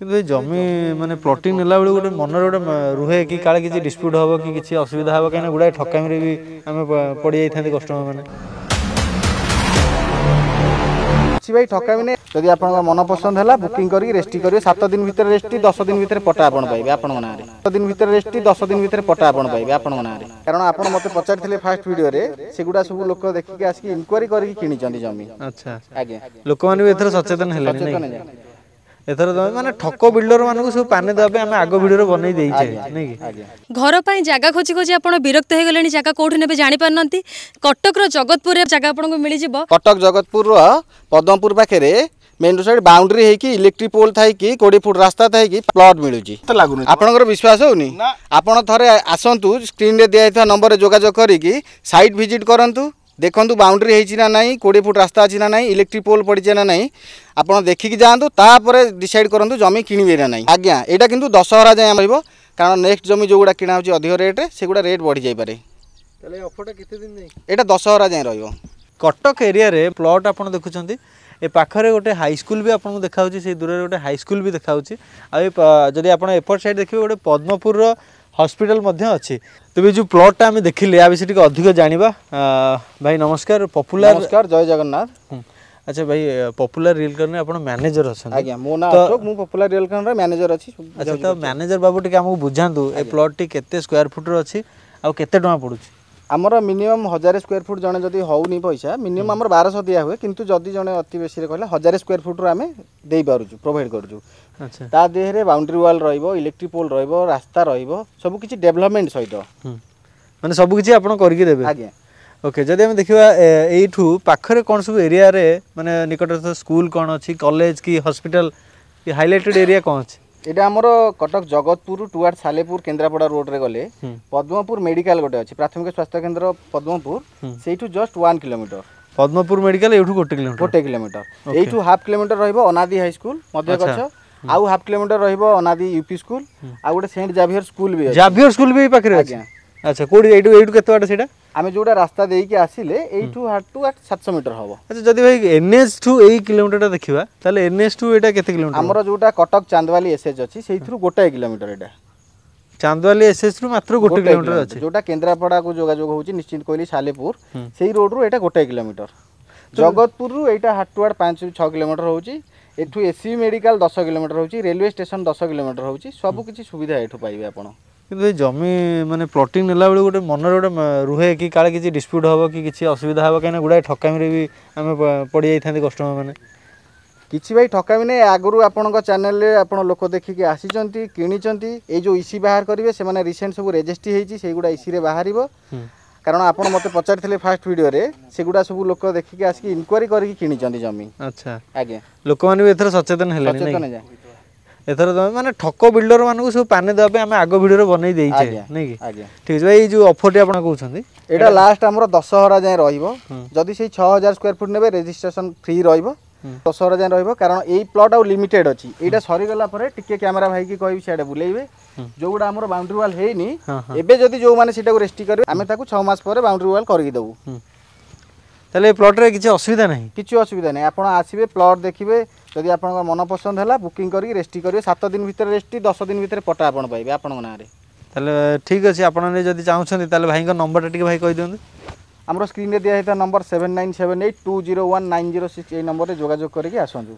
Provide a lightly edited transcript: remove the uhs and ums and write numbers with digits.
কিন্তু এই ଜମି ମାନେ ପ୍ଲଟିଂ ନେଲା ବେଳକୁ ଗୋଟେ ମନରେ ଗୋଟେ ରୁହେ କି କାଳେ କିଛି ଡିସ୍ପ୍ୟୁଟ୍ ହେବ କି କିଛି ଅସୁବିଧା ହେବ କାହିଁକିନା ଗୁଡ଼ାଏ ଠକାମିରେ ବି ଆମେ ପଡ଼ିଯାଇଥାନ୍ତି କଷ୍ଟମର ମାନେ। କିଛି ଭାଇ ଠକାମି ନାହିଁ। ଯଦି ଆପଣଙ୍କ ମନ ପସନ୍ଦ ହେଲା ବୁକିଂ କରିକି ରେଜିଷ୍ଟ୍ରି କରିବେ 7 ଦିନ ଭିତରେ ରେଜିଷ୍ଟ୍ରି 10 ଦିନ ଭିତରେ ପଟା ଆପଣ ପାଇବେ ଆପଣଙ୍କ ନାଁରେ। 7 ଦିନ ଭିତରେ ରେଜିଷ୍ଟ୍ରି 10 ଦିନ ଭିତରେ ପଟା ଆପଣ ପାଇବେ ଆପଣଙ୍କ ନାଁରେ। କାରଣ ଆପଣ ମୋତେ ପଚାରିଥିଲେ ଫାଷ୍ଟ ଭିଡ଼ିଓରେ ସେଗୁଡ଼ା ସବୁ ଲୋକ ଦେଖିକି ଆସିକି ଇନକ୍ୱାରି କରିକି କିଣିଛନ୍ତି ଜମି। ଆଚ୍ଛା ଆଜ୍ଞା ଲୋକମାନେ ବି ଏଥର ସଚେତନ ହେଲେଣି ନାଇଁ ଏଥର ମାନେ ଠକ ବିଲ୍ଡର ମାନଙ୍କୁ ସବୁ ପାନେ ଦେବା ପାଇଁ ଆମେ ଆଗ ଭିଡ଼ିଓରେ ବନେଇ ଦେଇଛେ ନାଇଁ କି। घर पर जगह खोजी खोजी आप विरक्त हो गले जगह कौटी ने जापारे कटक जगतपुर जगह आपको मिल जाव। कटक जगतपुर पद्मपुर पाखे मेन साइड बाउंड्री होगी इलेक्ट्रिक पोल थी 20 फुट रास्ता थी प्लट मिलूँ आपंकर विश्वास होनी आपड़ थे आसतु स्क्रीन रे दिखाई नंबर जोगाजोग करके साइट विजिट करूँ देखूँ बाउंड्री होती ना ना 20 फुट रास्ता अच्छी ना ना इलेक्ट्रिक पोल पड़ी ना ना आप देखिकी जातु तापर डिसाइड करूँ जमी किणवे ना ना आज्ञा यहाँ कितु दशहरा जाए रहा कारण नेक्स्ट जमी जो गुड़ा किणा हो अधिक रेट से गुड़ा रेट बढ़ी जापे यहाँ दशहरा जाए रहा। कटक एरिया रे प्लॉट आप देखुं ए पाखरे गोटे हाईस्कल भी आपको देखा से दूर गोटे हाईस्कल भी देखा जदि आप एपट साइड देखिए गोटे पद्मपुर हॉस्पिटल अच्छी तेज जो प्लॉटा आम देखिले या विषय अधिक जाना भाई नमस्कार पपुलर नमस्कार जय जगन्नाथ। अच्छा भाई पपुलर रियल कर आप मैनेजर अच्छा आज्ञा मो ना अशोक मु पपुलर रियल कर मैनेजर अच्छी। अच्छा तो मैनेजर बाबू टी आमको बुझातु ए प्लॉट टी केते स्क्वायर फुट अच्छी आ केते टका पड़ुछि। आमर मिनिमम 1000 स्क्वायर फुट जड़े जदि होनी पैसा मिनिमम आमर 1200 दिया हुए किंतु जदि जड़े अति बेसी कहले 1000 स्क्वायर फुट आम दे पारुछु प्रोवाइड करूछु। अच्छा ता देहरे बाउंड्री वाल रहिबो इलेक्ट्रिक पोल रहिबो रास्ता रहिबो सब किछि डेवलपमेंट सहित माने सब किछि आपण करके देबे। आज्ञा ओके जदि हम देखिबा एठू पाखरे कोन सब एरिया रे माने निकटस्थ स्कूल कोन अछि कॉलेज की हॉस्पिटल की हाइलाइटेड एरिया कोन अछि। एटा हमर कटक जगतपुर टुवर्ड सालेपुर केन्द्रापड़ा रोड रे गले पद्मपुर मेडिकल गोटे अछि प्राथमिक स्वास्थ्य केन्द्र पद्मपुर सेठू जस्ट 1 किलोमीटर पद्मपुर मेडिकल एठू 1 किलोमीटर एठू हाफ किलोमीटर रहिबो अनादि हाई स्कूल मध्य कच्छ आउ हाफ किलोमीटर रहिबो अनादि यूपी स्कूल आ गोटे सेंट जावियर स्कूल भी जावियर स्कूल भी पाखरे अछि। अच्छा कोडी एठू केते बाटा सेटा आमे जोडा रास्ता देई के आसीले एठू हाट टू 700 मीटर हबो। अच्छा जदि भाई एनएच टू 1 किलोमीटर देखिबा ताले एनएच टू एटा केते किलोमीटर हमरो जोडा कटक चांदवाली एसएच अछि सेइथरु 1 किलोमीटर एटा चांदवाली एसएच रु मात्र 1 किलोमीटर अछि जोडा केन्द्रापड़ा को जोगाजोग होची निश्चित कोइली सालेपुर सेही रोड रु एटा 1 किलोमीटर जगतपुर रु एटा हाट टू 5 6 किलोमीटर होची एठू एससी मेडिकल 10 किलोमीटर होची रेलवे स्टेशन 10 किलोमीटर होची सब किछि सुविधा एठू पाइबे आपण। କିନ୍ତୁ ଏ ଜମି ମାନେ ପ୍ଲଟିଂ ନେଲା ବେଳକୁ ଗୋଟେ ମନରେ ଗୋଟେ ରୁହେ କି କାଳେ କିଛି ଡିସ୍ପ୍ୟୁଟ୍ ହେବ କି କିଛି ଅସୁବିଧା ହେବ କାହିଁକିନା ଗୁଡ଼ାଏ ଠକାମିରେ ବି ଆମେ ପଡ଼ିଯାଇଥାନ୍ତି କଷ୍ଟମର ମାନେ। କିଛି ଭାଇ ଠକାମି ନାହିଁ ଆଗରୁ ଆପଣଙ୍କ ଚ୍ୟାନେଲରେ ଆପଣ ଲୋକ ଦେଖିକି ଆସିଛନ୍ତି କିଣିଛନ୍ତି ଏଇ ଯେଉଁ ଇସି ବାହାର କରିବେ ସେମାନେ ରିସେଣ୍ଟ ସବୁ ରେଜିଷ୍ଟ୍ରି ହେଇଛି ସେଇଗୁଡ଼ା ଇସିରେ ବାହାରିବ କାରଣ ଆପଣ ମୋତେ ପଚାରିଥିଲେ ଫାଷ୍ଟ ଭିଡ଼ିଓରେ ସେଗୁଡ଼ା ସବୁ ଲୋକ ଦେଖିକି ଆସିକି ଇନକ୍ୱାରି କରିକି କିଣିଛନ୍ତି ଜମି। ଆଚ୍ଛା ଆଜ୍ଞା ଲୋକମାନେ ବି ଏଥର ସଚେତନ ହେଲେଣି एथर माने ठक बिल्डर मानक सब पाने देबा पे हमें आगो वीडियो बनै देई छै नै कि ठीक छै भाई जो ऑफर टी आपण कहउछंती एटा लास्ट हमरो 10000 जाय रहिबो जदी से 6000 स्क्वायर फुट नेबे रजिस्ट्रेशन फ्री रहिबो 10000 जाय रहिबो कारण एई प्लॉट आ लिमिटेड अछि एटा सरी गला परे टिके कैमरा भाई की कहबी सेडे बुलेइबे जो गुडा हमरो बाउंड्री वाल हेइनी एबे जदी जो माने सेटा को रेस्ट्री करबे हमें ताकू 6 मास परे बाउंड्री वाल करगी देबू ताले प्लॉट रे किछि असुविधा नाही किछि असुविधा नाही आपण आसीबे प्लॉट देखिबे जदि आपन मन पसंद है बुकिंग करके रेजिस्ट्री करेंगे 7 दिन भीतर रेजिस्ट्री 10 दिन भीतर पटा आपन पाइबे आपन ना रे ताले ठीक अछि आपन ने जदि चाहउछन ताले भाई का नंबर टिके भाई कहि दियंतु हमरो स्क्रीन रे दिया हेता नंबर 7978201906 ए नंबर रे जोगाजोग करके आसंजु।